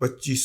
25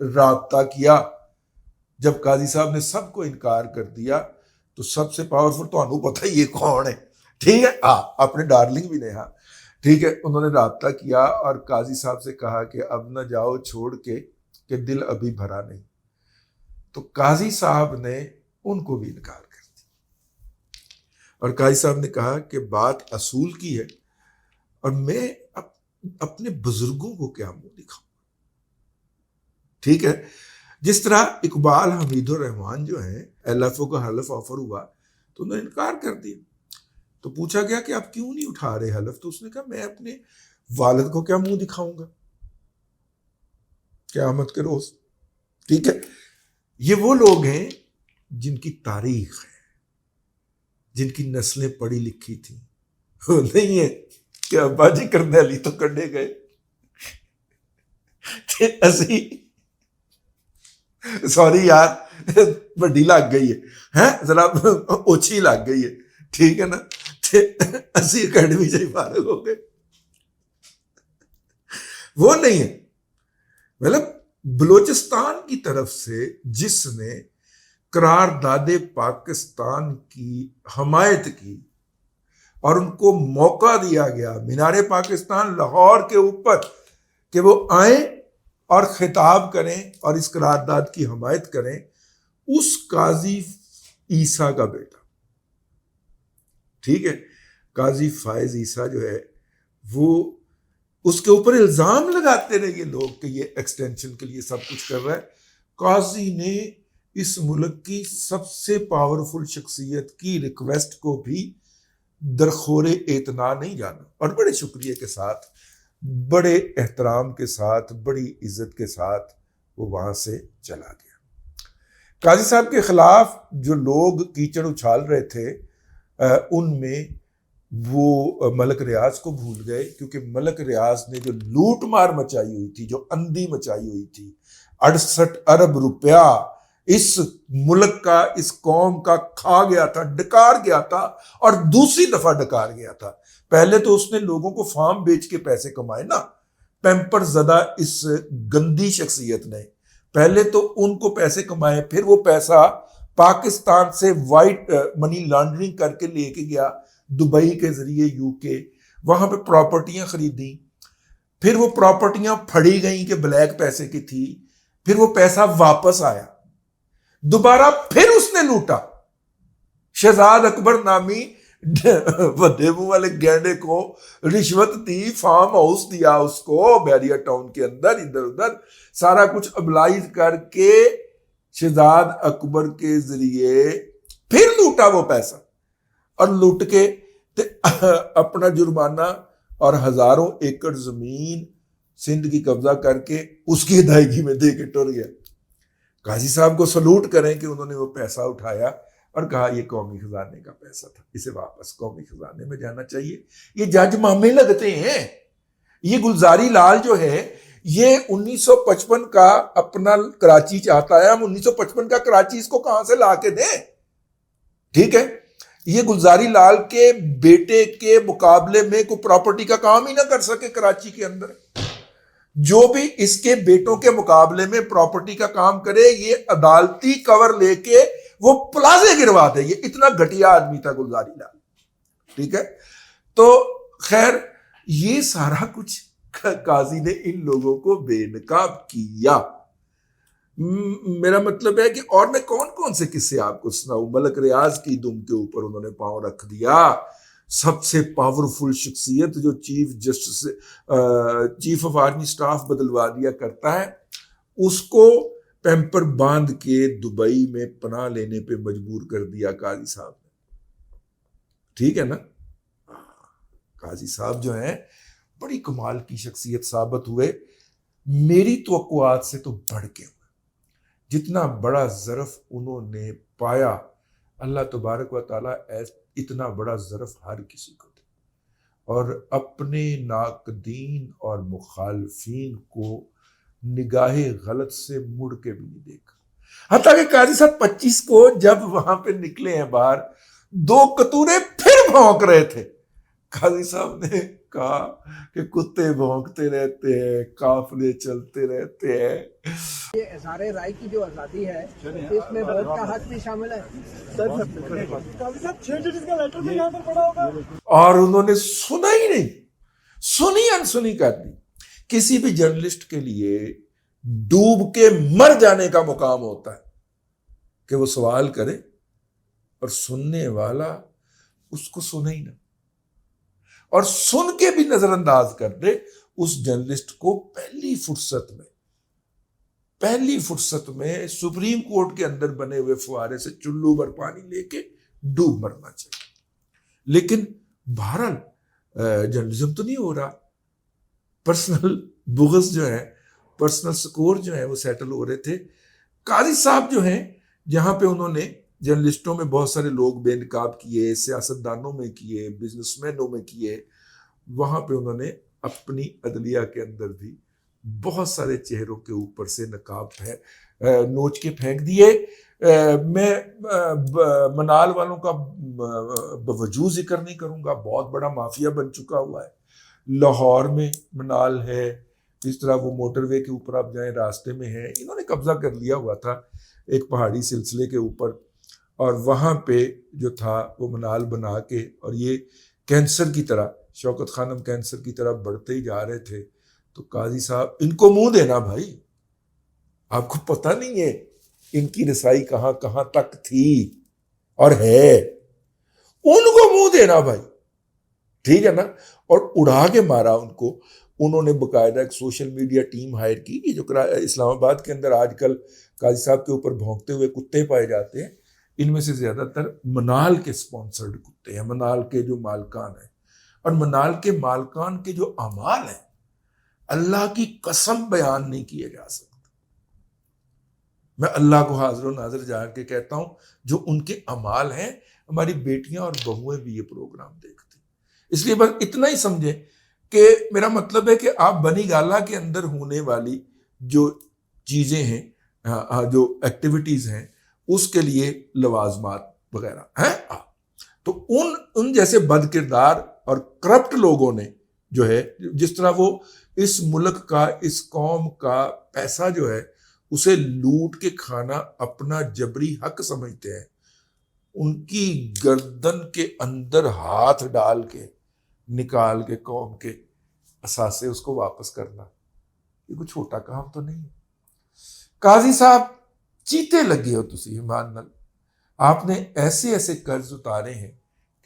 رابطہ کیا. جب قاضی صاحب نے سب کو انکار کر دیا تو سب سے پاورفل تو انہوں پتہ یہ کون ہے, ٹھیک ہے, اپنے ڈارلنگ بھی نے, ٹھیک ہے, انہوں نے رابطہ کیا اور قاضی صاحب سے کہا کہ اب نہ جاؤ چھوڑ کے کہ دل ابھی بھرا نہیں. تو قاضی صاحب نے ان کو بھی انکار کر دیا اور قاضی صاحب نے کہا کہ بات اصول کی ہے اور میں اپنے بزرگوں کو کیا منہ دکھاؤں. ٹھیک ہے, جس طرح اقبال حمید الرحمان جو ہیں LFO کا حلف آفر ہوا تو انہوں نے انکار کر دیا. تو پوچھا گیا کہ آپ کیوں نہیں اٹھا رہے حلف, تو اس نے کہا میں اپنے والد کو کیا منہ دکھاؤں گا قیامت کے روز. ٹھیک ہے, یہ وہ لوگ ہیں جن کی تاریخ ہے, جن کی نسلیں پڑھی لکھی تھیں. وہ نہیں ہے کہ ابا جی کرنے علی تو کڈے گئے اسی سوری یار بڑی لگ گئی ہے, ذرا اوچھی لگ گئی ہے, ٹھیک ہے نا, اسی اکیڈمی سے فارغ ہو گئے. وہ نہیں ہے. مطلب بلوچستان کی طرف سے جس نے قرارداد پاکستان کی حمایت کی اور ان کو موقع دیا گیا مینار پاکستان لاہور کے اوپر کہ وہ آئیں اور خطاب کریں اور اس قرارداد کی حمایت کریں, اس قاضی عیسیٰ کا بیٹا, ٹھیک ہے, قاضی فائز عیسیٰ جو ہے, وہ اس کے اوپر الزام لگاتے رہے یہ لوگ کہ یہ ایکسٹینشن کے لیے سب کچھ کر رہا ہے. قاضی نے اس ملک کی سب سے پاورفل شخصیت کی ریکویسٹ کو بھی درخور اعتنا نہیں جانا اور بڑے شکریہ کے ساتھ, بڑے احترام کے ساتھ, بڑی عزت کے ساتھ وہ وہاں سے چلا گیا. قاضی صاحب کے خلاف جو لوگ کیچڑ اچھال رہے تھے ان میں وہ ملک ریاض کو بھول گئے, کیونکہ ملک ریاض نے جو لوٹ مار مچائی ہوئی تھی, جو اندھی مچائی ہوئی تھی, 68 ارب روپیہ اس ملک کا, اس قوم کا کھا گیا تھا, ڈکار گیا تھا اور دوسری دفعہ ڈکار گیا تھا. پہلے تو اس نے لوگوں کو فارم بیچ کے پیسے کمائے نا, پیمپر زدہ اس گندی شخصیت نے پہلے تو ان کو پیسے کمائے, پھر وہ پیسہ پاکستان سے وائٹ منی لانڈرنگ کر کے لے کے گیا دبئی کے ذریعے UK, وہاں پہ پراپرٹیاں خریدیں, پھر وہ پراپرٹیاں پھڑی گئیں کہ بلیک پیسے کی تھی, پھر وہ پیسہ واپس آیا, دوبارہ پھر اس نے لوٹا. شہزاد اکبر نامی ودے منہ والے گینڈے کو رشوت دی, فارم ہاؤس دیا اس کو بیریا ٹاؤن کے اندر, ادھر ادھر سارا کچھ ابلائز کر کے شہزاد اکبر کے ذریعے پھر لوٹا وہ پیسہ, اور لوٹ کے اپنا جرمانہ اور ہزاروں ایکڑ زمین سندھ کی قبضہ کر کے اس کی ادائیگی میں دے کے ٹر گیا. قاضی صاحب کو سلوٹ کریں کہ انہوں نے وہ پیسہ اٹھایا اور کہا یہ قومی خزانے کا پیسہ تھا, اسے واپس قومی خزانے میں جانا چاہیے. یہ جج مامے لگتے ہیں. یہ گلزاری لال جو ہے یہ 1955 کا اپنا کراچی چاہتا ہے, ہم 1955 کا کراچی اس کو کہاں سے لا کے دیں. ٹھیک ہے, یہ گلزاری لال کے بیٹے کے مقابلے میں کوئی پراپرٹی کا کام ہی نہ کر سکے کراچی کے اندر. جو بھی اس کے بیٹوں کے مقابلے میں پراپرٹی کا کام کرے یہ عدالتی کور لے کے وہ پلازے گروا دے. یہ اتنا گھٹیا آدمی تھا گلزاری لال. ٹھیک ہے, تو خیر یہ سارا کچھ قاضی نے ان لوگوں کو بے نقاب کیا. میرا مطلب ہے کہ اور میں کون کون سے قصے آپ کو سناؤں. ملک ریاض کی دم کے اوپر انہوں نے پاؤں رکھ دیا. سب سے پاورفل شخصیت جو چیف آف آرمی سٹاف بدلوا دیا کرتا ہے, اس کو پیمپر باندھ کے دبئی میں پناہ لینے پہ مجبور کر دیا قاضی صاحب نے. ٹھیک ہے نا, قاضی صاحب جو ہیں بڑی کمال کی شخصیت ثابت ہوئے, میری توقعات سے تو بڑھ کے ہوئے. جتنا بڑا ظرف انہوں نے پایا, اللہ تبارک و تعالیٰ اتنا بڑا ظرف ہر کسی کو دے, اور اپنے ناقدین اور مخالفین کو نگاہ غلط سے مڑ کے بھی نہیں دیکھا. حتیٰ کہ قاضی صاحب 25 کو جب وہاں پہ نکلے ہیں باہر, 2 کتورے پھر بھونک رہے تھے. قاضی صاحب نے کہا کہ کتے بھونکتے رہتے ہیں، قافلے چلتے رہتے ہیں. یہ اظہار رائے کی جو آزادی ہے اس میں ووٹ کا حق بھی شامل ہے. اور انہوں نے سنا ہی نہیں، سنی انسنی کر دی. کسی بھی جرنلسٹ کے لیے ڈوب کے مر جانے کا مقام ہوتا ہے کہ وہ سوال کرے اور سننے والا اس کو سنے ہی نہ، اور سن کے بھی نظر انداز کر دے اس جرنلسٹ کو. پہلی فرصت میں سپریم کورٹ کے اندر بنے ہوئے فوارے سے چلو بھر پانی لے کے ڈوب مرنا چاہیے. لیکن بہرحال جرنلزم تو نہیں ہو رہا. پرسنل بغض جو ہے، پرسنل سکور جو ہے وہ سیٹل ہو رہے تھے. قاضی صاحب جو ہیں، جہاں پہ انہوں نے جرنلسٹوں میں بہت سارے لوگ بے نقاب کیے، سیاستدانوں میں کیے، بزنس مینوں میں کیے، وہاں پہ انہوں نے اپنی عدلیہ کے اندر بھی بہت سارے چہروں کے اوپر سے نقاب نوچ کے پھینک دیے. میں منال والوں کا بوجود ذکر نہیں کروں گا، بہت بڑا مافیا بن چکا ہوا ہے. لاہور میں منال ہے، اس طرح وہ موٹر وے کے اوپر آپ جائیں راستے میں ہے. انہوں نے قبضہ کر لیا ہوا تھا ایک پہاڑی سلسلے کے اوپر، اور وہاں پہ جو تھا وہ منال بنا کے، اور یہ کینسر کی طرح، شوکت خانم کینسر کی طرح بڑھتے ہی جا رہے تھے. تو قاضی صاحب ان کو منہ دینا بھائی، آپ کو پتہ نہیں ہے ان کی رسائی کہاں کہاں تک تھی اور ہے. ان کو منہ دینا بھائی، ٹھیک ہے نا. اور اڑا کے مارا ان کو. انہوں نے باقاعدہ ایک سوشل میڈیا ٹیم ہائر کی. یہ جو اسلام آباد کے اندر آج کل قاضی صاحب کے اوپر بھونکتے ہوئے کتے پائے جاتے ہیں، ان میں سے زیادہ تر منال کے سپانسرڈ کتے ہیں، منال کے جو مالکان ہیں. اور منال کے مالکان کے جو اعمال ہیں، اللہ کی قسم بیان نہیں کیے جا سکتے. میں اللہ کو حاضر و ناظر جا کے کہتا ہوں، جو ان کے اعمال ہیں، ہماری بیٹیاں اور بہویں بھی یہ پروگرام دیکھتی. اس لیے بس اتنا ہی سمجھیں کہ میرا مطلب ہے کہ آپ بنی گالہ کے اندر ہونے والی جو چیزیں ہیں، جو ایکٹیویٹیز ہیں، اس کے لیے لوازمات وغیرہ ہیں. تو ان جیسے بد کردار اور کرپٹ لوگوں نے جو ہے، جس طرح وہ اس ملک کا، اس قوم کا پیسہ جو ہے اسے لوٹ کے کھانا اپنا جبری حق سمجھتے ہیں، ان کی گردن کے اندر ہاتھ ڈال کے نکال کے قوم کے اثاثے اس کو واپس کرنا، یہ کوئی چھوٹا کام تو نہیں ہے. قاضی صاحب چیتے لگے ہو تسی ایمان نال. آپ نے ایسے ایسے قرض اتارے ہیں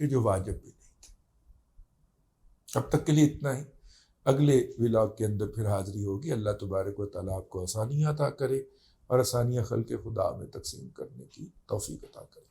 کہ جو واجب بھی نہیں تھے. اب تک کے لیے اتنا ہی. اگلے ولاگ کے اندر پھر حاضری ہوگی. اللہ تبارک و تعالیٰ آپ کو آسانیاں عطا کرے اور آسانیاں خلق خدا میں تقسیم کرنے کی توفیق عطا کرے.